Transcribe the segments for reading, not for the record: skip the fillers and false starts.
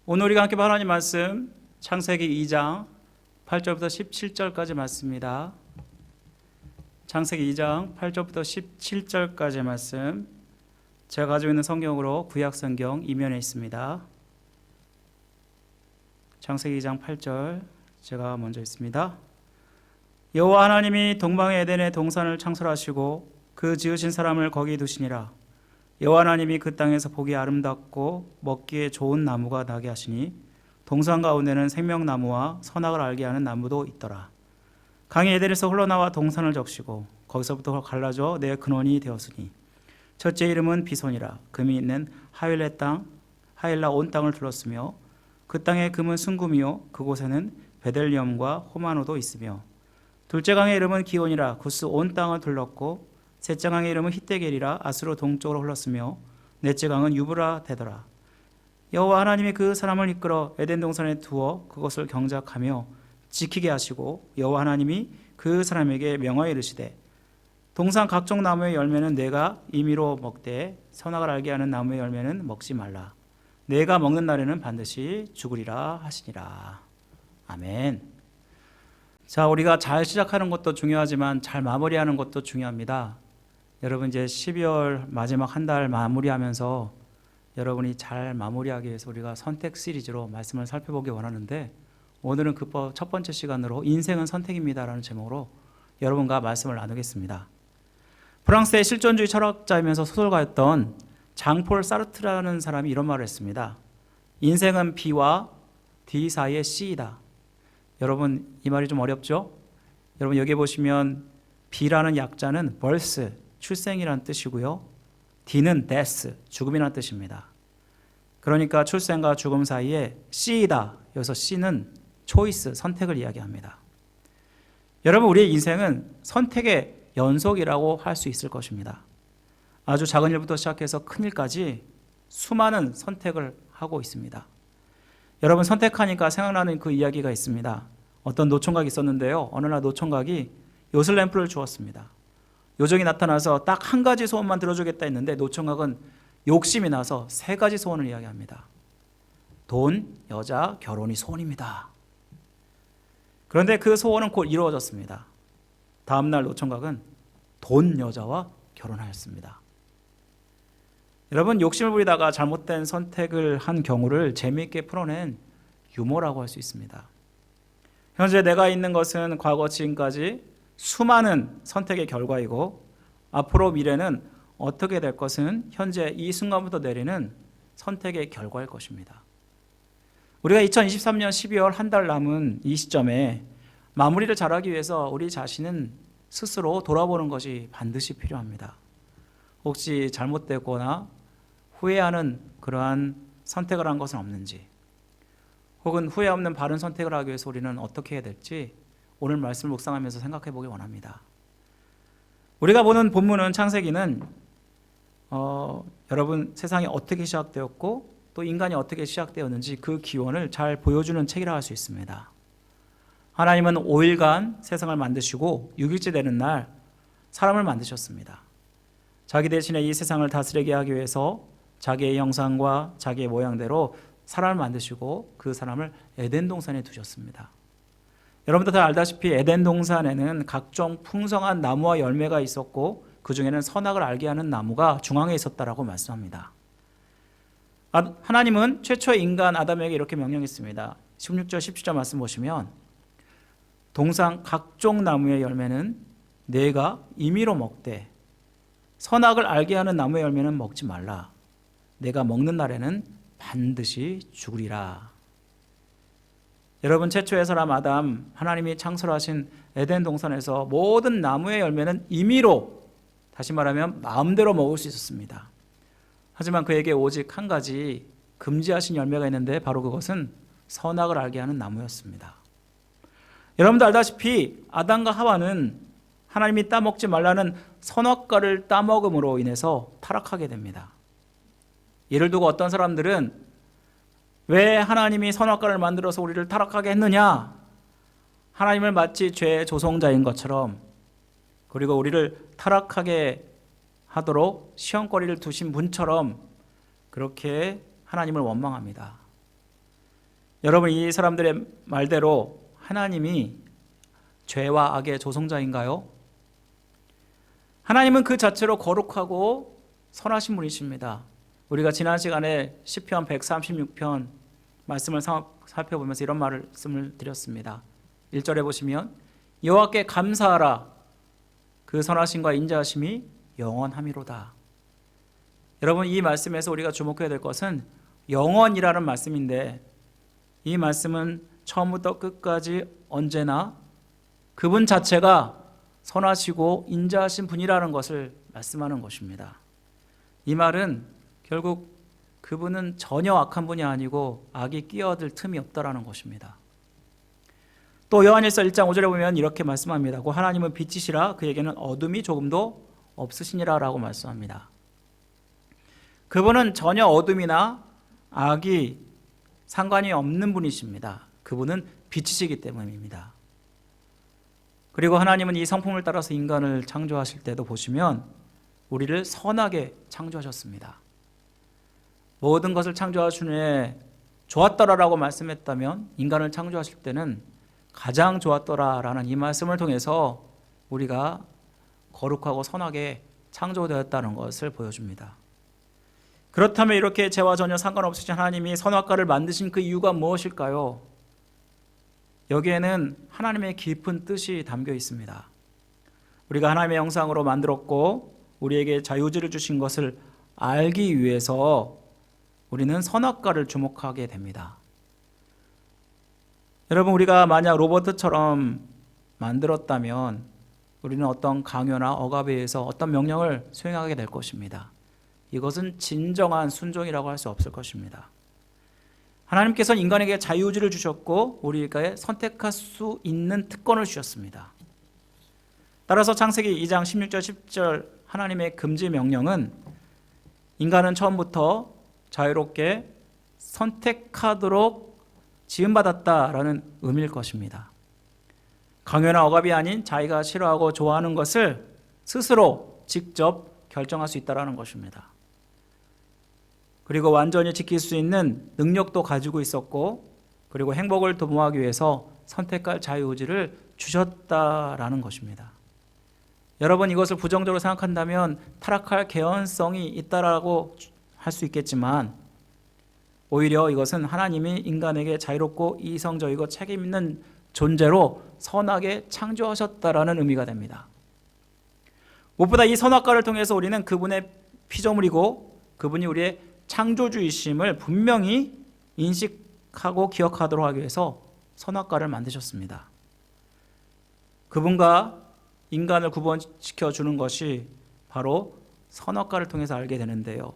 오늘 우리가 함께 볼 하나님 말씀 창세기 2장 8절부터 17절까지 말씀입니다. 창세기 2장 8절부터 17절까지 말씀, 제가 가지고 있는 성경으로 구약성경 이면에 있습니다. 창세기 2장 8절 제가 먼저 읽습니다. 여호와 하나님이 동방의 에덴의 동산을 창설하시고 그 지으신 사람을 거기 두시니라. 여호와 하나님이 그 땅에서 보기 아름답고 먹기에 좋은 나무가 나게 하시니 동산 가운데는 생명나무와 선악을 알게 하는 나무도 있더라. 강이 에덴에서 흘러나와 동산을 적시고 거기서부터 갈라져 내 근원이 되었으니 첫째 이름은 비손이라. 금이 있는 하윌라 온 땅을 둘렀으며 그 땅의 금은 순금이요 그곳에는 베델리엄과 호마노도 있으며, 둘째 강의 이름은 기온이라. 구스 온 땅을 둘렀고 셋째 강의 이름은 히데겔이라. 아스로 동쪽으로 흘렀으며 넷째 강은 유브라 되더라. 여호와 하나님이 그 사람을 이끌어 에덴 동산에 두어 그것을 경작하며 지키게 하시고, 여호와 하나님이 그 사람에게 명하여 이르시되 동산 각종 나무의 열매는 내가 임의로 먹되 선악을 알게 하는 나무의 열매는 먹지 말라. 내가 먹는 날에는 반드시 죽으리라 하시니라. 아멘. 자, 우리가 잘 시작하는 것도 중요하지만 잘 마무리하는 것도 중요합니다. 여러분, 이제 12월 마지막 한 달 마무리하면서 여러분이 잘 마무리하기 위해서 우리가 선택 시리즈로 말씀을 살펴보기 원하는데, 오늘은 그 첫 번째 시간으로 인생은 선택입니다라는 제목으로 여러분과 말씀을 나누겠습니다. 프랑스의 실존주의 철학자이면서 소설가였던 장폴 사르트라는 사람이 이런 말을 했습니다. 인생은 B와 D 사이의 C이다. 여러분, 이 말이 좀 어렵죠? 여러분, 여기 보시면 B라는 약자는 birth, 출생이라는 뜻이고요. D는 death, 죽음이라는 뜻입니다. 그러니까 출생과 죽음 사이에 C이다. 여기서 C는 choice, 선택을 이야기합니다. 여러분, 우리의 인생은 선택의 연속이라고 할 수 있을 것입니다. 아주 작은 일부터 시작해서 큰 일까지 수많은 선택을 하고 있습니다. 여러분, 선택하니까 생각나는 그 이야기가 있습니다. 어떤 노총각이 있었는데요. 어느 날 노총각이 요술램프를 주었습니다. 요정이 나타나서 딱 한 가지 소원만 들어주겠다 했는데 노총각은 욕심이 나서 세 가지 소원을 이야기합니다. 돈, 여자, 결혼이 소원입니다. 그런데 그 소원은 곧 이루어졌습니다. 다음 날 노총각은 돈, 여자와 결혼하였습니다. 여러분, 욕심을 부리다가 잘못된 선택을 한 경우를 재미있게 풀어낸 유머라고 할 수 있습니다. 현재 내가 있는 것은 과거 지금까지 수많은 선택의 결과이고, 앞으로 미래는 어떻게 될 것은 현재 이 순간부터 내리는 선택의 결과일 것입니다. 우리가 2023년 12월 한 달 남은 이 시점에 마무리를 잘하기 위해서 우리 자신은 스스로 돌아보는 것이 반드시 필요합니다. 혹시 잘못되거나 후회하는 그러한 선택을 한 것은 없는지, 혹은 후회 없는 바른 선택을 하기 위해서 우리는 어떻게 해야 될지 오늘 말씀을 묵상하면서 생각해 보기 원합니다. 우리가 보는 본문은, 창세기는 여러분, 세상이 어떻게 시작되었고 또 인간이 어떻게 시작되었는지 그 기원을 잘 보여주는 책이라 할 수 있습니다. 하나님은 5일간 세상을 만드시고 6일째 되는 날 사람을 만드셨습니다. 자기 대신에 이 세상을 다스리게 하기 위해서 자기의 형상과 자기의 모양대로 사람을 만드시고 그 사람을 에덴 동산에 두셨습니다. 여러분들 다 알다시피 에덴 동산에는 각종 풍성한 나무와 열매가 있었고 그 중에는 선악을 알게 하는 나무가 중앙에 있었다라고 말씀합니다. 하나님은 최초의 인간 아담에게 이렇게 명령했습니다. 16절 17절 말씀 보시면, 동산 각종 나무의 열매는 내가 임의로 먹되 선악을 알게 하는 나무의 열매는 먹지 말라. 내가 먹는 날에는 반드시 죽으리라. 여러분, 최초의 사람 아담, 하나님이 창설하신 에덴 동산에서 모든 나무의 열매는 임의로, 다시 말하면 마음대로 먹을 수 있었습니다. 하지만 그에게 오직 한 가지 금지하신 열매가 있는데 바로 그것은 선악을 알게 하는 나무였습니다. 여러분도 알다시피 아담과 하와는 하나님이 따먹지 말라는 선악과를 따먹음으로 인해서 타락하게 됩니다. 예를 두고 어떤 사람들은 왜 하나님이 선악과를 만들어서 우리를 타락하게 했느냐? 하나님을 마치 죄의 조성자인 것처럼, 그리고 우리를 타락하게 하도록 시험거리를 두신 분처럼 그렇게 하나님을 원망합니다. 여러분, 이 사람들의 말대로 하나님이 죄와 악의 조성자인가요? 하나님은 그 자체로 거룩하고 선하신 분이십니다. 우리가 지난 시간에 시편 136편 말씀을 살펴보면서 이런 말씀을 드렸습니다. 1절에 보시면 여호와께 감사하라, 그 선하심과 인자하심이 영원함이로다. 여러분, 이 말씀에서 우리가 주목해야 될 것은 영원이라는 말씀인데, 이 말씀은 처음부터 끝까지 언제나 그분 자체가 선하시고 인자하신 분이라는 것을 말씀하는 것입니다. 이 말은 결국 그분은 전혀 악한 분이 아니고 악이 끼어들 틈이 없다라는 것입니다. 또 요한일서 1장 5절에 보면 이렇게 말씀합니다. 고 하나님은 빛이시라 그에게는 어둠이 조금도 없으시니라 라고 말씀합니다. 그분은 전혀 어둠이나 악이 상관이 없는 분이십니다. 그분은 빛이시기 때문입니다. 그리고 하나님은 이 성품을 따라서 인간을 창조하실 때도 보시면 우리를 선하게 창조하셨습니다. 모든 것을 창조하시는 좋았더라라고 말씀했다면 인간을 창조하실 때는 가장 좋았더라라는 이 말씀을 통해서 우리가 거룩하고 선하게 창조되었다는 것을 보여줍니다. 그렇다면 이렇게 죄와 전혀 상관없으신 하나님이 선악과를 만드신 그 이유가 무엇일까요? 여기에는 하나님의 깊은 뜻이 담겨 있습니다. 우리가 하나님의 형상으로 만들었고 우리에게 자유의지를 주신 것을 알기 위해서 우리는 선악과를 주목하게 됩니다. 여러분, 우리가 만약 로봇처럼 만들었다면 우리는 어떤 강요나 억압에 의해서 어떤 명령을 수행하게 될 것입니다. 이것은 진정한 순종이라고 할 수 없을 것입니다. 하나님께서는 인간에게 자유의지를 주셨고 우리에게 선택할 수 있는 특권을 주셨습니다. 따라서 창세기 2장 16절 10절 하나님의 금지 명령은 인간은 처음부터 자유롭게 선택하도록 지음받았다라는 의미일 것입니다. 강요나 억압이 아닌 자기가 싫어하고 좋아하는 것을 스스로 직접 결정할 수 있다는 것입니다. 그리고 완전히 지킬 수 있는 능력도 가지고 있었고, 그리고 행복을 도모하기 위해서 선택할 자유의지를 주셨다라는 것입니다. 여러분, 이것을 부정적으로 생각한다면 타락할 개연성이 있다라고 할 수 있겠지만 오히려 이것은 하나님이 인간에게 자유롭고 이성적이고 책임 있는 존재로 선하게 창조하셨다라는 의미가 됩니다. 무엇보다 이 선악과를 통해서 우리는 그분의 피조물이고 그분이 우리의 창조주이심을 분명히 인식하고 기억하도록 하기 위해서 선악과를 만드셨습니다. 그분과 인간을 구분시켜 주는 것이 바로 선악과를 통해서 알게 되는데요.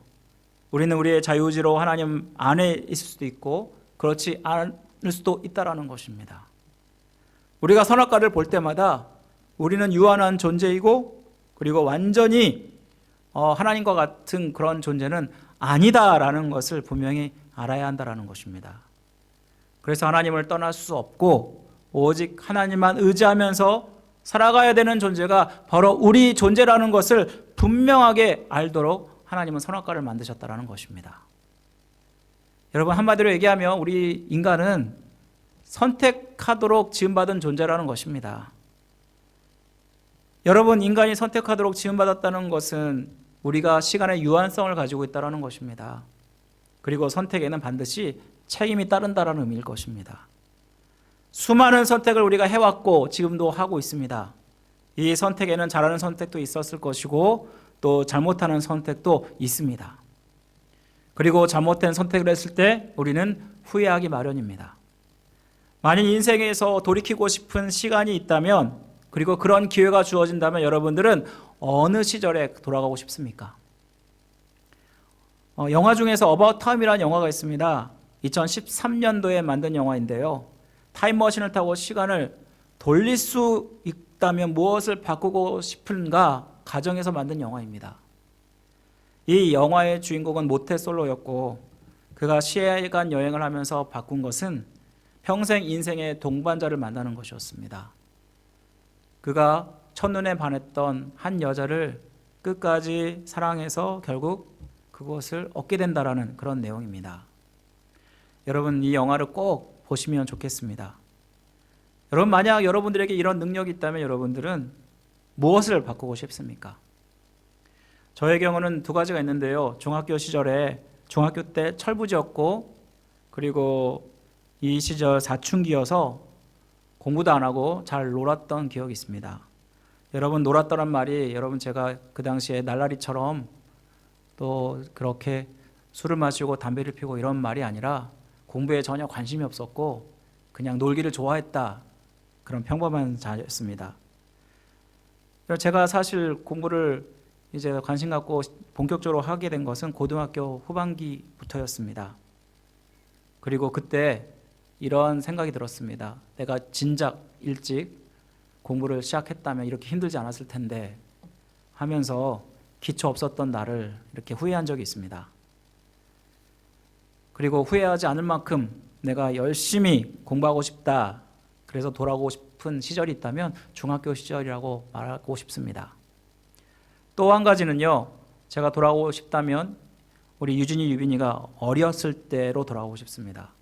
우리는 우리의 자유의지로 하나님 안에 있을 수도 있고 그렇지 않을 수도 있다라는 것입니다. 우리가 선악과를 볼 때마다 우리는 유한한 존재이고 그리고 완전히 하나님과 같은 그런 존재는 아니다라는 것을 분명히 알아야 한다라는 것입니다. 그래서 하나님을 떠날 수 없고 오직 하나님만 의지하면서 살아가야 되는 존재가 바로 우리 존재라는 것을 분명하게 알도록 하나님은 선악과를 만드셨다라는 것입니다. 여러분, 한마디로 얘기하면 우리 인간은 선택하도록 지음받은 존재라는 것입니다. 여러분, 인간이 선택하도록 지음받았다는 것은 우리가 시간의 유한성을 가지고 있다는 것입니다. 그리고 선택에는 반드시 책임이 따른다는 의미일 것입니다. 수많은 선택을 우리가 해왔고 지금도 하고 있습니다. 이 선택에는 잘하는 선택도 있었을 것이고 또 잘못하는 선택도 있습니다. 그리고 잘못된 선택을 했을 때 우리는 후회하기 마련입니다. 만약 인생에서 돌이키고 싶은 시간이 있다면, 그리고 그런 기회가 주어진다면 여러분들은 어느 시절에 돌아가고 싶습니까? 영화 중에서 어바웃 타임이라는 영화가 있습니다. 2013년도에 만든 영화인데요. 타임머신을 타고 시간을 돌릴 수 있다면 무엇을 바꾸고 싶은가 가정에서 만든 영화입니다. 이 영화의 주인공은 모태솔로였고 그가 시간 여행을 하면서 바꾼 것은 평생 인생의 동반자를 만나는 것이었습니다. 그가 첫눈에 반했던 한 여자를 끝까지 사랑해서 결국 그것을 얻게 된다라는 그런 내용입니다. 여러분, 이 영화를 꼭 보시면 좋겠습니다. 여러분, 만약 여러분들에게 이런 능력이 있다면 여러분들은 무엇을 바꾸고 싶습니까? 저의 경우는 두 가지가 있는데요. 중학교 때 철부지였고, 그리고 이 시절 사춘기여서 공부도 안 하고 잘 놀았던 기억이 있습니다. 여러분, 놀았더란 말이 여러분 제가 그 당시에 날라리처럼 또 그렇게 술을 마시고 담배를 피우고 이런 말이 아니라 공부에 전혀 관심이 없었고 그냥 놀기를 좋아했다, 그런 평범한 자였습니다. 제가 사실 공부를 이제 관심 갖고 본격적으로 하게 된 것은 고등학교 후반기부터였습니다. 그리고 그때 이런 생각이 들었습니다. 내가 진작 일찍 공부를 시작했다면 이렇게 힘들지 않았을 텐데 하면서 기초 없었던 나를 이렇게 후회한 적이 있습니다. 그리고 후회하지 않을 만큼 내가 열심히 공부하고 싶다, 그래서 돌아오고 싶은 시절이 있다면 중학교 시절이라고 말하고 싶습니다. 또 한 가지는요, 제가 돌아오고 싶다면 우리 유빈이가 어렸을 때로 돌아오고 싶습니다.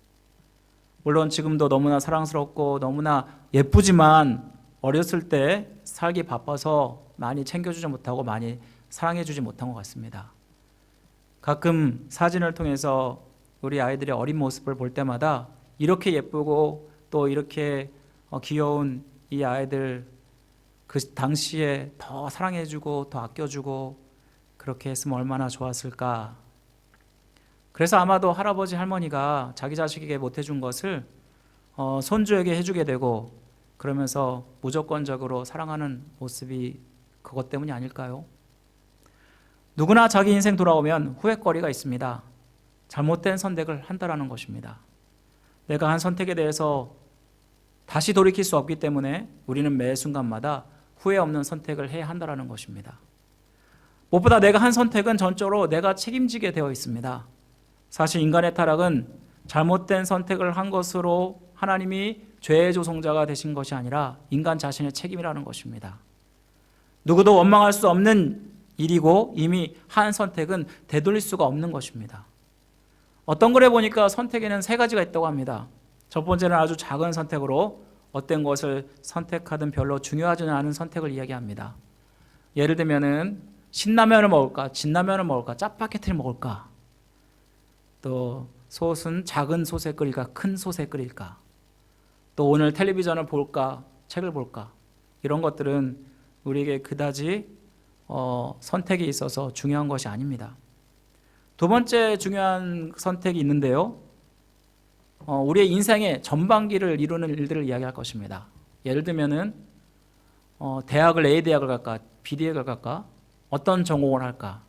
물론 지금도 너무나 사랑스럽고 너무나 예쁘지만 어렸을 때 살기 바빠서 많이 챙겨주지 못하고 많이 사랑해주지 못한 것 같습니다. 가끔 사진을 통해서 우리 아이들의 어린 모습을 볼 때마다 이렇게 예쁘고 또 이렇게 귀여운 이 아이들, 그 당시에 더 사랑해주고 더 아껴주고 그렇게 했으면 얼마나 좋았을까. 그래서 아마도 할아버지 할머니가 자기 자식에게 못해준 것을 손주에게 해주게 되고, 그러면서 무조건적으로 사랑하는 모습이 그것 때문이 아닐까요? 누구나 자기 인생 돌아오면 후회거리가 있습니다. 잘못된 선택을 한다라는 것입니다. 내가 한 선택에 대해서 다시 돌이킬 수 없기 때문에 우리는 매 순간마다 후회 없는 선택을 해야 한다는 것입니다. 무엇보다 내가 한 선택은 전적으로 내가 책임지게 되어 있습니다. 사실 인간의 타락은 잘못된 선택을 한 것으로 하나님이 죄의 조성자가 되신 것이 아니라 인간 자신의 책임이라는 것입니다. 누구도 원망할 수 없는 일이고 이미 한 선택은 되돌릴 수가 없는 것입니다. 어떤 글에 보니까 선택에는 세 가지가 있다고 합니다. 첫 번째는 아주 작은 선택으로 어떤 것을 선택하든 별로 중요하지 않은 선택을 이야기합니다. 예를 들면은 신라면을 먹을까, 진라면을 먹을까, 짜파게티를 먹을까, 또 솥은 작은 솥에 끓일까, 큰 솥에 끓일까, 또 오늘 텔레비전을 볼까, 책을 볼까, 이런 것들은 우리에게 그다지 선택에 있어서 중요한 것이 아닙니다. 두 번째 중요한 선택이 있는데요, 우리의 인생의 전반기를 이루는 일들을 이야기할 것입니다. 예를 들면은 대학을 A대학을 갈까, B대학을 갈까, 어떤 전공을 할까,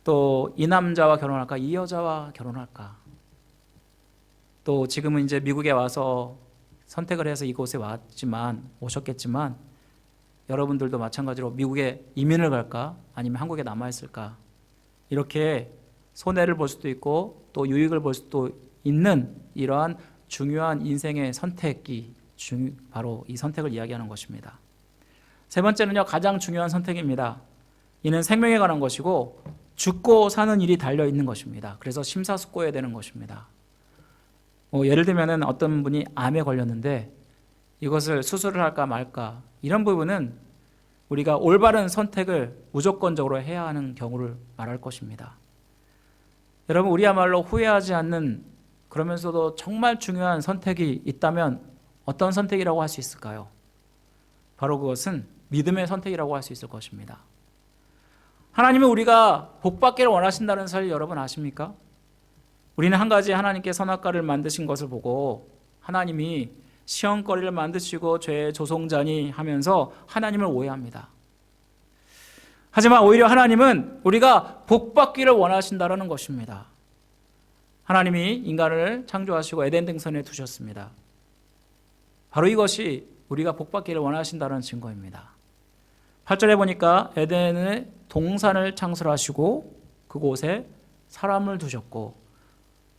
또 이 남자와 결혼할까, 이 여자와 결혼할까, 또 지금은 이제 미국에 와서 선택을 해서 이곳에 오셨겠지만 여러분들도 마찬가지로 미국에 이민을 갈까, 아니면 한국에 남아있을까, 이렇게 손해를 볼 수도 있고 또 유익을 볼 수도 있는 이러한 중요한 인생의 선택이 바로 이 선택을 이야기하는 것입니다. 세 번째는요, 가장 중요한 선택입니다. 이는 생명에 관한 것이고 죽고 사는 일이 달려 있는 것입니다. 그래서 심사숙고해야 되는 것입니다. 예를 들면 어떤 분이 암에 걸렸는데 이것을 수술을 할까 말까, 이런 부분은 우리가 올바른 선택을 무조건적으로 해야 하는 경우를 말할 것입니다. 여러분, 우리야말로 후회하지 않는, 그러면서도 정말 중요한 선택이 있다면 어떤 선택이라고 할 수 있을까요? 바로 그것은 믿음의 선택이라고 할 수 있을 것입니다. 하나님은 우리가 복받기를 원하신다는 사실 여러분 아십니까? 우리는 한 가지 하나님께 선악과를 만드신 것을 보고 하나님이 시험거리를 만드시고 죄의 조성자니 하면서 하나님을 오해합니다. 하지만 오히려 하나님은 우리가 복받기를 원하신다는 것입니다. 하나님이 인간을 창조하시고 에덴 동산에 두셨습니다. 바로 이것이 우리가 복받기를 원하신다는 증거입니다. 8절에 보니까 에덴의 동산을 창설하시고 그곳에 사람을 두셨고,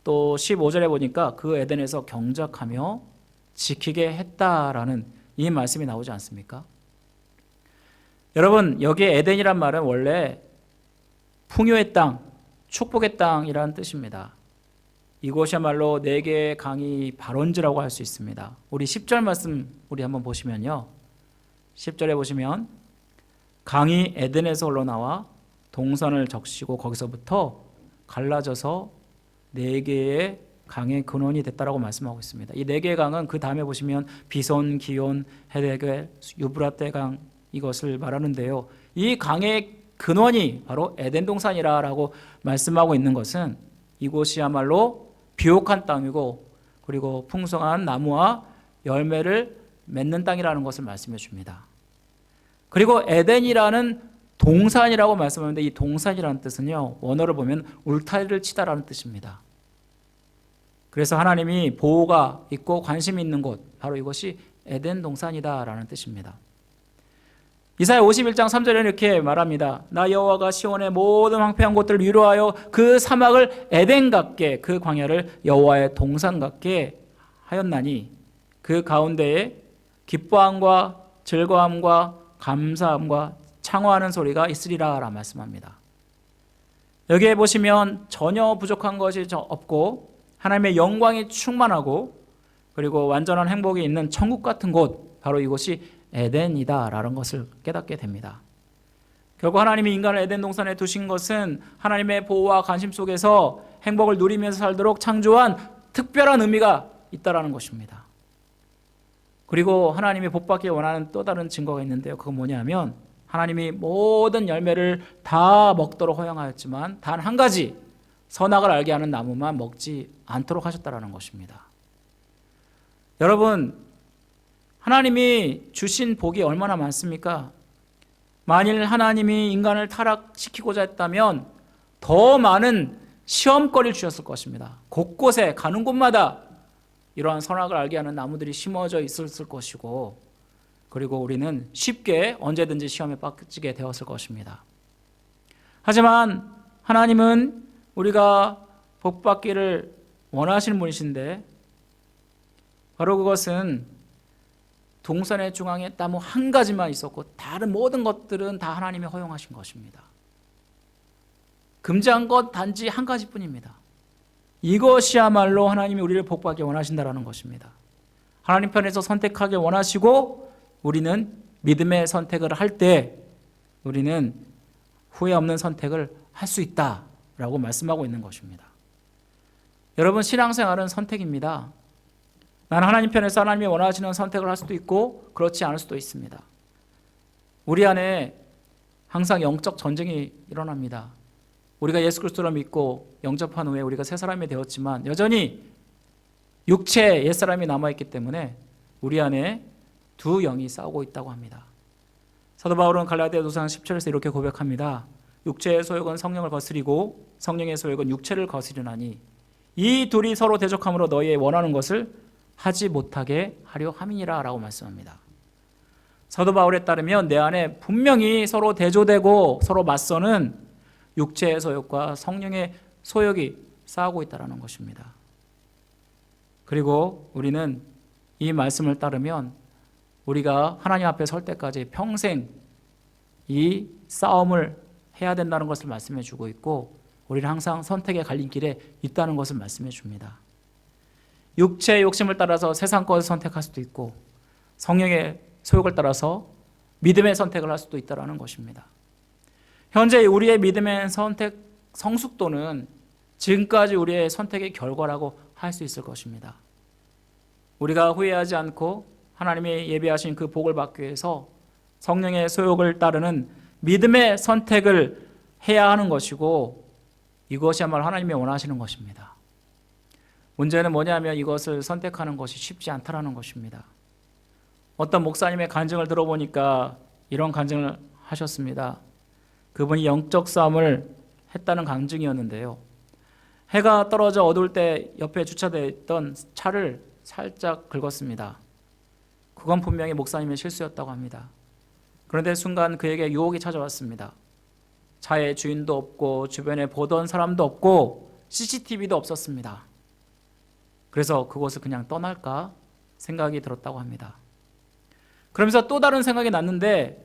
또 15절에 보니까 그 에덴에서 경작하며 지키게 했다라는 이 말씀이 나오지 않습니까? 여러분, 여기에 에덴이란 말은 원래 풍요의 땅, 축복의 땅이라는 뜻입니다. 이곳이야말로 네 개의 강이 발원지라고 할 수 있습니다. 우리 10절 말씀 우리 한번 보시면요. 10절에 보시면 강이 에덴에서 흘러나와 동산을 적시고 거기서부터 갈라져서 네 개의 강의 근원이 됐다라고 말씀하고 있습니다. 이 네 개의 강은 그 다음에 보시면 비손, 기온, 헤데겔, 유브라테 강 이것을 말하는데요. 이 강의 근원이 바로 에덴 동산이라고 말씀하고 있는 것은 이곳이야말로 비옥한 땅이고 그리고 풍성한 나무와 열매를 맺는 땅이라는 것을 말씀해 줍니다. 그리고 에덴이라는 동산이라고 말씀하는데 이 동산이라는 뜻은요, 원어를 보면 울타리를 치다라는 뜻입니다. 그래서 하나님이 보호가 있고 관심이 있는 곳, 바로 이것이 에덴 동산이다라는 뜻입니다. 이사야 51장 3절에 이렇게 말합니다. 나 여호와가 시온의 모든 황폐한 곳들을 위로하여 그 사막을 에덴 같게, 그 광야를 여호와의 동산 같게 하였나니 그 가운데에 기뻐함과 즐거움과 감사함과 창호하는 소리가 있으리라 라 말씀합니다. 여기에 보시면 전혀 부족한 것이 없고 하나님의 영광이 충만하고 그리고 완전한 행복이 있는 천국 같은 곳, 바로 이곳이 에덴이다라는 것을 깨닫게 됩니다. 결국 하나님이 인간을 에덴 동산에 두신 것은 하나님의 보호와 관심 속에서 행복을 누리면서 살도록 창조한 특별한 의미가 있다라는 것입니다. 그리고 하나님이 복받기 원하는 또 다른 증거가 있는데요. 그건 뭐냐면 하나님이 모든 열매를 다 먹도록 허용하였지만 단 한 가지 선악을 알게 하는 나무만 먹지 않도록 하셨다라는 것입니다. 여러분, 하나님이 주신 복이 얼마나 많습니까? 만일 하나님이 인간을 타락시키고자 했다면 더 많은 시험거리를 주셨을 것입니다. 곳곳에 가는 곳마다 이러한 선악을 알게 하는 나무들이 심어져 있었을 것이고, 그리고 우리는 쉽게 언제든지 시험에 빠지게 되었을 것입니다. 하지만 하나님은 우리가 복받기를 원하시는 분이신데 바로 그것은 동산의 중앙에 나무 한 가지만 있었고 다른 모든 것들은 다 하나님이 허용하신 것입니다. 금지한 것 단지 한 가지뿐입니다. 이것이야말로 하나님이 우리를 복받게 원하신다라는 것입니다. 하나님 편에서 선택하길 원하시고 우리는 믿음의 선택을 할 때 우리는 후회 없는 선택을 할 수 있다라고 말씀하고 있는 것입니다. 여러분, 신앙생활은 선택입니다. 나는 하나님 편에서 하나님이 원하시는 선택을 할 수도 있고 그렇지 않을 수도 있습니다. 우리 안에 항상 영적 전쟁이 일어납니다. 우리가 예수 그리스도를 믿고 영접한 후에 우리가 새 사람이 되었지만 여전히 육체 옛사람이 남아있기 때문에 우리 안에 두 영이 싸우고 있다고 합니다. 사도 바울은 갈라디아서 10절에서 이렇게 고백합니다. 육체의 소욕은 성령을 거스리고 성령의 소욕은 육체를 거스리나니 이 둘이 서로 대적함으로 너희의 원하는 것을 하지 못하게 하려 함이니라 라고 말씀합니다. 사도 바울에 따르면 내 안에 분명히 서로 대조되고 서로 맞서는 육체의 소욕과 성령의 소욕이 싸우고 있다는 것입니다. 그리고 우리는 이 말씀을 따르면 우리가 하나님 앞에 설 때까지 평생 이 싸움을 해야 된다는 것을 말씀해 주고 있고 우리는 항상 선택의 갈림길에 있다는 것을 말씀해 줍니다. 육체의 욕심을 따라서 세상 것을 선택할 수도 있고 성령의 소욕을 따라서 믿음의 선택을 할 수도 있다는 것입니다. 현재 우리의 믿음의 선택 성숙도는 지금까지 우리의 선택의 결과라고 할 수 있을 것입니다. 우리가 후회하지 않고 하나님이 예비하신 그 복을 받기 위해서 성령의 소욕을 따르는 믿음의 선택을 해야 하는 것이고 이것이야말로 하나님이 원하시는 것입니다. 문제는 뭐냐면 이것을 선택하는 것이 쉽지 않다는 것입니다. 어떤 목사님의 간증을 들어보니까 이런 간증을 하셨습니다. 그분이 영적 싸움을 했다는 간증이었는데요. 해가 떨어져 어두울 때 옆에 주차되어 있던 차를 살짝 긁었습니다. 그건 분명히 목사님의 실수였다고 합니다. 그런데 순간 그에게 유혹이 찾아왔습니다. 차의 주인도 없고 주변에 보던 사람도 없고 CCTV도 없었습니다. 그래서 그곳을 그냥 떠날까 생각이 들었다고 합니다. 그러면서 또 다른 생각이 났는데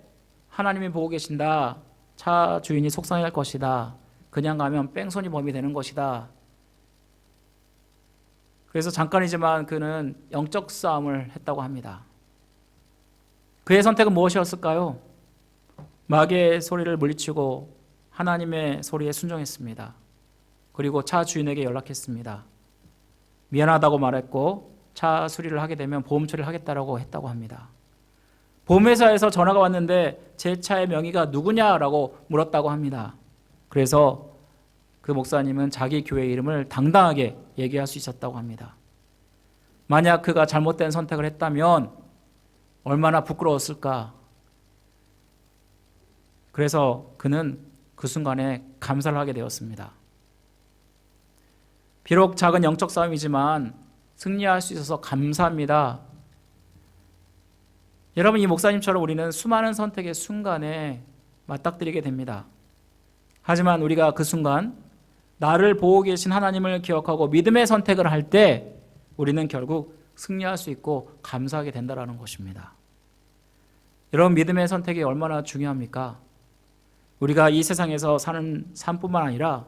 하나님이 보고 계신다. 차 주인이 속상할 것이다. 그냥 가면 뺑소니 범이 되는 것이다. 그래서 잠깐이지만 그는 영적 싸움을 했다고 합니다. 그의 선택은 무엇이었을까요? 마귀의 소리를 물리치고 하나님의 소리에 순종했습니다. 그리고 차 주인에게 연락했습니다. 미안하다고 말했고 차 수리를 하게 되면 보험 처리를 하겠다고 했다고 합니다. 보험회사에서 전화가 왔는데 제 차의 명의가 누구냐라고 물었다고 합니다. 그래서 그 목사님은 자기 교회 이름을 당당하게 얘기할 수 있었다고 합니다. 만약 그가 잘못된 선택을 했다면 얼마나 부끄러웠을까. 그래서 그는 그 순간에 감사를 하게 되었습니다. 비록 작은 영적 싸움이지만 승리할 수 있어서 감사합니다. 여러분, 이 목사님처럼 우리는 수많은 선택의 순간에 맞닥뜨리게 됩니다. 하지만 우리가 그 순간 나를 보고 계신 하나님을 기억하고 믿음의 선택을 할 때 우리는 결국 승리할 수 있고 감사하게 된다는 것입니다. 여러분, 믿음의 선택이 얼마나 중요합니까? 우리가 이 세상에서 사는 삶뿐만 아니라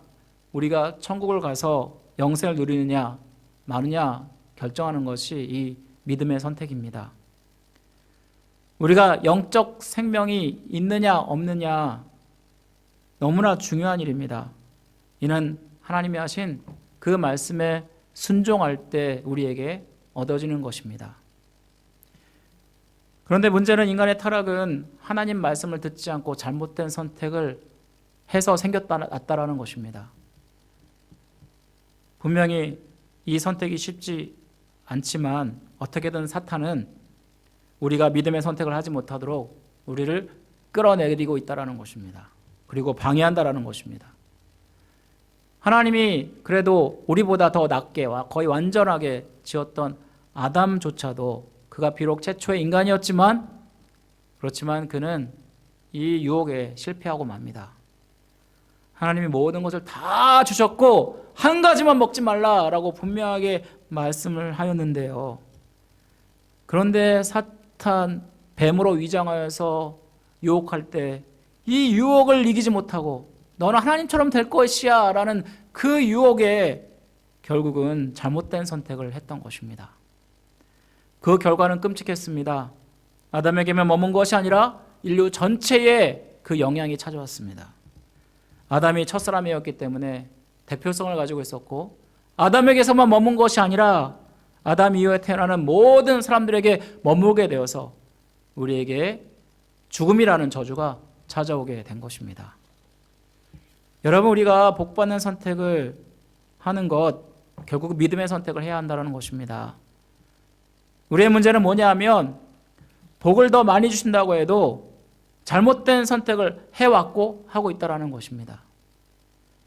우리가 천국을 가서 영생을 누리느냐 마느냐 결정하는 것이 이 믿음의 선택입니다. 우리가 영적 생명이 있느냐 없느냐 너무나 중요한 일입니다. 이는 하나님이 하신 그 말씀에 순종할 때 우리에게 얻어지는 것입니다. 그런데 문제는 인간의 타락은 하나님 말씀을 듣지 않고 잘못된 선택을 해서 생겼다라는 것입니다. 분명히 이 선택이 쉽지 않지만 어떻게든 사탄은 우리가 믿음의 선택을 하지 못하도록 우리를 끌어내리고 있다는 것입니다. 그리고 방해한다는 것입니다. 하나님이 그래도 우리보다 더 낫게 거의 완전하게 지었던 아담조차도 그가 비록 최초의 인간이었지만 그렇지만 그는 이 유혹에 실패하고 맙니다. 하나님이 모든 것을 다 주셨고 한 가지만 먹지 말라라고 분명하게 말씀을 하였는데요. 그런데 사탄 뱀으로 위장하여서 유혹할 때 이 유혹을 이기지 못하고 너는 하나님처럼 될 것이야 라는 그 유혹에 결국은 잘못된 선택을 했던 것입니다. 그 결과는 끔찍했습니다. 아담에게만 머문 것이 아니라 인류 전체에 그 영향이 찾아왔습니다. 아담이 첫사람이었기 때문에 대표성을 가지고 있었고 아담에게서만 머문 것이 아니라 아담 이후에 태어나는 모든 사람들에게 머물게 되어서 우리에게 죽음이라는 저주가 찾아오게 된 것입니다. 여러분, 우리가 복받는 선택을 하는 것 결국 믿음의 선택을 해야 한다는 것입니다. 우리의 문제는 뭐냐 하면 복을 더 많이 주신다고 해도 잘못된 선택을 해왔고 하고 있다는 것입니다.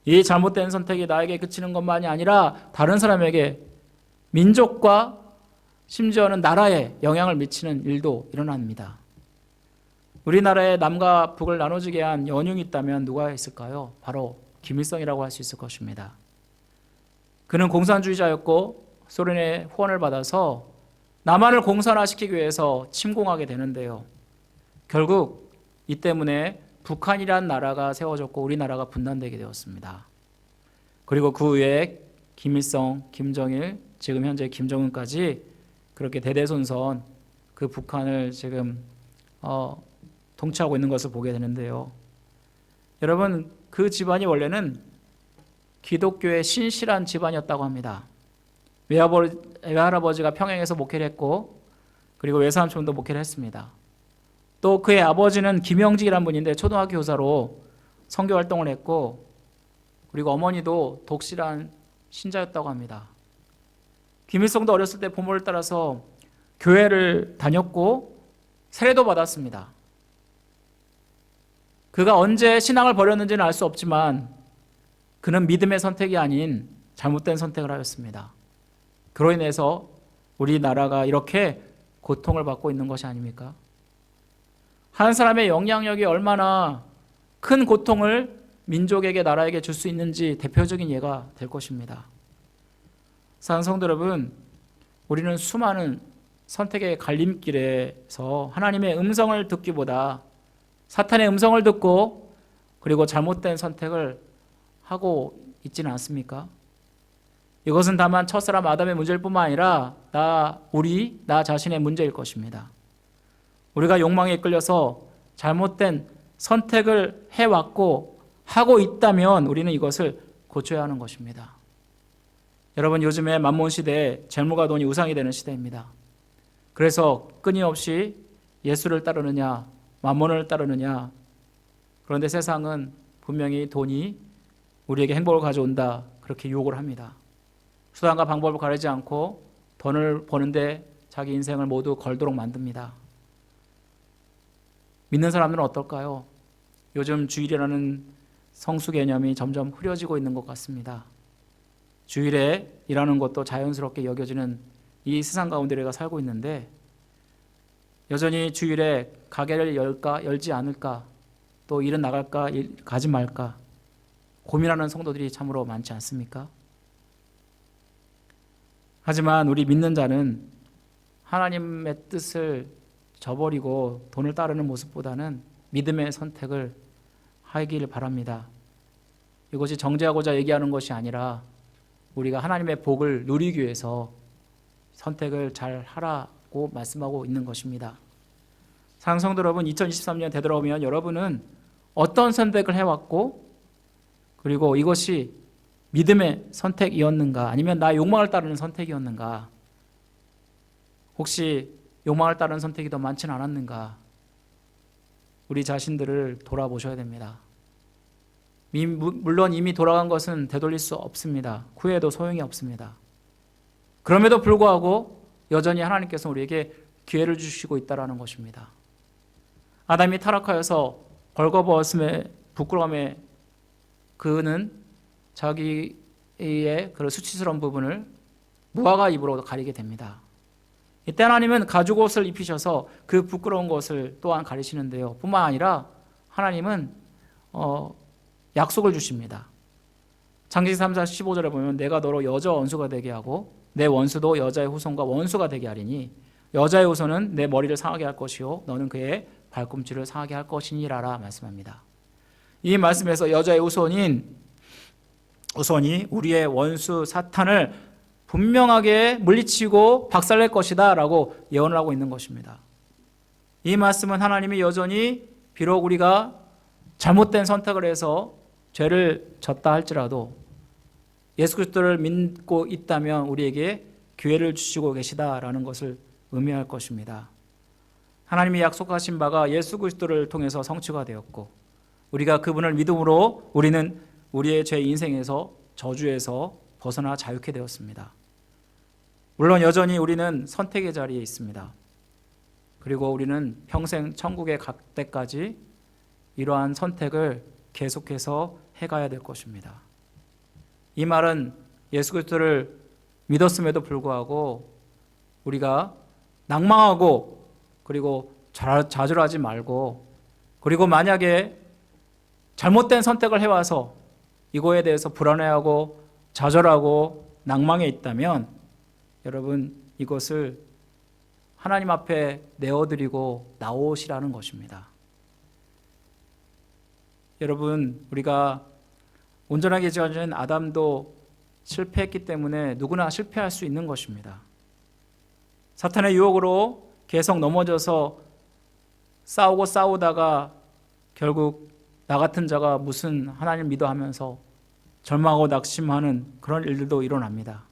이 잘못된 선택이 나에게 그치는 것만이 아니라 다른 사람에게 민족과 심지어는 나라에 영향을 미치는 일도 일어납니다. 우리나라에 남과 북을 나눠지게 한 연흉이 있다면 누가 있을까요? 바로 김일성이라고 할 수 있을 것입니다. 그는 공산주의자였고 소련의 후원을 받아서 남한을 공산화시키기 위해서 침공하게 되는데요. 결국 이 때문에 북한이라는 나라가 세워졌고 우리나라가 분단되게 되었습니다. 그리고 그 후에 김일성, 김정일, 지금 현재 김정은까지 그렇게 대대손손 그 북한을 지금 통치하고 있는 것을 보게 되는데요. 여러분, 그 집안이 원래는 기독교의 신실한 집안이었다고 합니다. 외할아버지가 평양에서 목회를 했고 그리고 외삼촌도 목회를 했습니다. 또 그의 아버지는 김영직이라는 분인데 초등학교 교사로 선교 활동을 했고 그리고 어머니도 독실한 신자였다고 합니다. 김일성도 어렸을 때 부모를 따라서 교회를 다녔고 세례도 받았습니다. 그가 언제 신앙을 버렸는지는 알 수 없지만 그는 믿음의 선택이 아닌 잘못된 선택을 하였습니다. 그로 인해서 우리나라가 이렇게 고통을 받고 있는 것이 아닙니까? 한 사람의 영향력이 얼마나 큰 고통을 민족에게 나라에게 줄 수 있는지 대표적인 예가 될 것입니다. 사랑하는 성도 여러분, 우리는 수많은 선택의 갈림길에서 하나님의 음성을 듣기보다 사탄의 음성을 듣고 그리고 잘못된 선택을 하고 있지는 않습니까? 이것은 다만 첫사람 아담의 문제일 뿐만 아니라 나 자신의 문제일 것입니다. 우리가 욕망에 이끌려서 잘못된 선택을 해왔고 하고 있다면 우리는 이것을 고쳐야 하는 것입니다. 여러분, 요즘에 만몬 시대에 재물과 돈이 우상이 되는 시대입니다. 그래서 끊임없이 예수를 따르느냐 만몬을 따르느냐, 그런데 세상은 분명히 돈이 우리에게 행복을 가져온다 그렇게 유혹을 합니다. 수단과 방법을 가리지 않고 돈을 버는데 자기 인생을 모두 걸도록 만듭니다. 믿는 사람들은 어떨까요? 요즘 주일이라는 성수 개념이 점점 흐려지고 있는 것 같습니다. 주일에 일하는 것도 자연스럽게 여겨지는 이 세상 가운데 우리가 살고 있는데, 여전히 주일에 가게를 열까 열지 않을까, 또 일은 나갈까 가지 말까 고민하는 성도들이 참으로 많지 않습니까? 하지만 우리 믿는 자는 하나님의 뜻을 저버리고 돈을 따르는 모습보다는 믿음의 선택을 하기를 바랍니다. 이것이 정죄하고자 얘기하는 것이 아니라 우리가 하나님의 복을 누리기 위해서 선택을 잘 하라고 말씀하고 있는 것입니다. 사랑하는 성도 여러분, 2023년 되돌아오면 여러분은 어떤 선택을 해왔고, 그리고 이것이 믿음의 선택이었는가, 아니면 나의 욕망을 따르는 선택이었는가, 혹시 욕망을 따르는 선택이 더 많지는 않았는가, 우리 자신들을 돌아보셔야 됩니다. 물론 이미 돌아간 것은 되돌릴 수 없습니다. 후회도 소용이 없습니다. 그럼에도 불구하고 여전히 하나님께서 우리에게 기회를 주시고 있다는 것입니다. 아담이 타락하여서 벌거벗음의 부끄러움에 그는 자기의 그런 수치스러운 부분을 무화과 잎으로 가리게 됩니다. 이때 하나님은 가죽옷을 입히셔서 그 부끄러운 것을 또한 가리시는데요, 뿐만 아니라 하나님은 약속을 주십니다. 창세기 3장 15절에 보면 내가 너로 여자 원수가 되게 하고 내 원수도 여자의 후손과 원수가 되게 하리니 여자의 후손은 내 머리를 상하게 할 것이요 너는 그의 발꿈치를 상하게 할 것이니라라 말씀합니다. 이 말씀에서 여자의 후손이 우리의 원수 사탄을 분명하게 물리치고 박살낼 것이다 라고 예언을 하고 있는 것입니다. 이 말씀은 하나님이 여전히 비록 우리가 잘못된 선택을 해서 죄를 졌다 할지라도 예수 그리스도를 믿고 있다면 우리에게 기회를 주시고 계시다라는 것을 의미할 것입니다. 하나님이 약속하신 바가 예수 그리스도를 통해서 성취가 되었고, 우리가 그분을 믿음으로 우리는 우리의 죄 인생에서 저주에서 벗어나 자유케 되었습니다. 물론 여전히 우리는 선택의 자리에 있습니다. 그리고 우리는 평생 천국에 갈 때까지 이러한 선택을 계속해서 해가야 될 것입니다. 이 말은 예수 그리스도를 믿었음에도 불구하고 우리가 낭망하고 그리고 좌절하지 말고, 그리고 만약에 잘못된 선택을 해와서 이거에 대해서 불안해하고 좌절하고 낭망해 있다면 여러분 이것을 하나님 앞에 내어드리고 나오시라는 것입니다. 여러분, 우리가 온전하게 지어진 아담도 실패했기 때문에 누구나 실패할 수 있는 것입니다. 사탄의 유혹으로 계속 넘어져서 싸우다가 결국 나 같은 자가 무슨 하나님 믿어 하면서 절망하고 낙심하는 그런 일들도 일어납니다.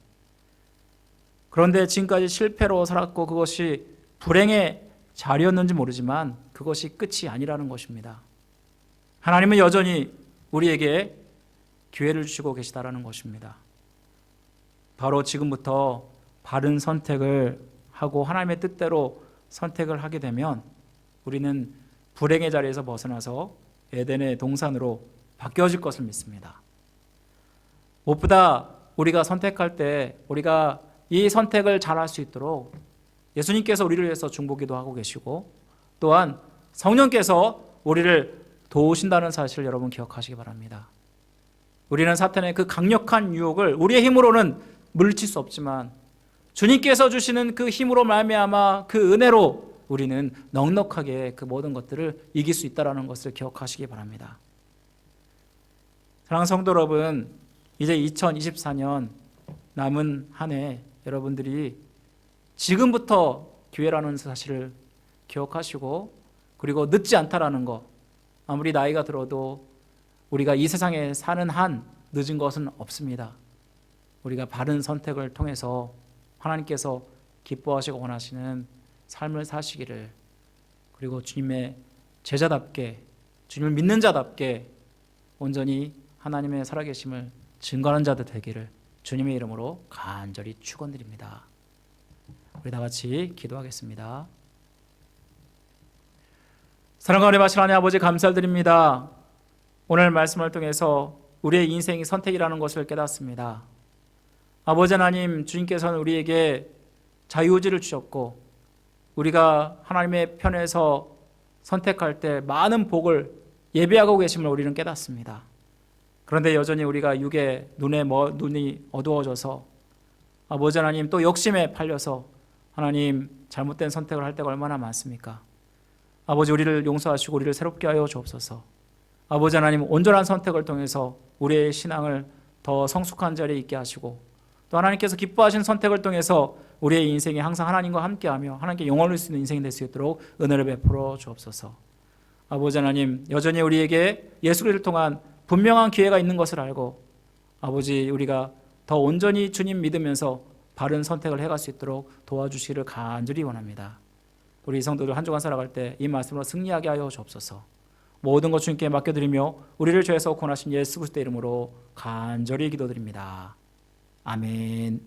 그런데 지금까지 실패로 살았고 그것이 불행의 자리였는지 모르지만 그것이 끝이 아니라는 것입니다. 하나님은 여전히 우리에게 기회를 주시고 계시다라는 것입니다. 바로 지금부터 바른 선택을 하고 하나님의 뜻대로 선택을 하게 되면 우리는 불행의 자리에서 벗어나서 에덴의 동산으로 바뀌어질 것을 믿습니다. 무엇보다 우리가 선택할 때 우리가 이 선택을 잘할 수 있도록 예수님께서 우리를 위해서 중보기도 하고 계시고, 또한 성령께서 우리를 도우신다는 사실을 여러분 기억하시기 바랍니다. 우리는 사탄의 그 강력한 유혹을 우리의 힘으로는 물리칠 수 없지만 주님께서 주시는 그 힘으로 말미암아 그 은혜로 우리는 넉넉하게 그 모든 것들을 이길 수 있다는 것을 기억하시기 바랍니다. 사랑하는 성도 여러분, 이제 2024년 남은 한 해 여러분들이 지금부터 기회라는 사실을 기억하시고, 그리고 늦지 않다라는 거, 아무리 나이가 들어도 우리가 이 세상에 사는 한 늦은 것은 없습니다. 우리가 바른 선택을 통해서 하나님께서 기뻐하시고 원하시는 삶을 사시기를, 그리고 주님의 제자답게, 주님을 믿는 자답게 온전히 하나님의 살아계심을 증거하는 자들 되기를 주님의 이름으로 간절히 축원드립니다. 우리 다 같이 기도하겠습니다. 사랑과 은혜 받으실 하나님 아버지, 감사드립니다. 오늘 말씀을 통해서 우리의 인생이 선택이라는 것을 깨닫습니다. 아버지 하나님, 주님께서는 우리에게 자유의지를 주셨고, 우리가 하나님의 편에서 선택할 때 많은 복을 예비하고 계심을 우리는 깨닫습니다. 그런데 여전히 우리가 육의 눈이 어두워져서 아버지 하나님 또 욕심에 팔려서 하나님 잘못된 선택을 할 때가 얼마나 많습니까? 아버지, 우리를 용서하시고 우리를 새롭게 하여 주옵소서. 아버지 하나님, 온전한 선택을 통해서 우리의 신앙을 더 성숙한 자리에 있게 하시고, 또 하나님께서 기뻐하신 선택을 통해서 우리의 인생이 항상 하나님과 함께하며 하나님께 영광을 누릴 수 있는 인생이 될 수 있도록 은혜를 베풀어 주옵소서. 아버지 하나님, 여전히 우리에게 예수 그리스도를 통한 분명한 기회가 있는 것을 알고, 아버지, 우리가 더 온전히 주님 믿으면서 바른 선택을 해갈 수 있도록 도와주시기를 간절히 원합니다. 우리 성도들 한 주간 살아갈 때 이 말씀으로 승리하게 하여 주옵소서. 모든 것 주님께 맡겨드리며 우리를 죄에서 구원하신 예수 그리스도의 이름으로 간절히 기도드립니다. 아멘.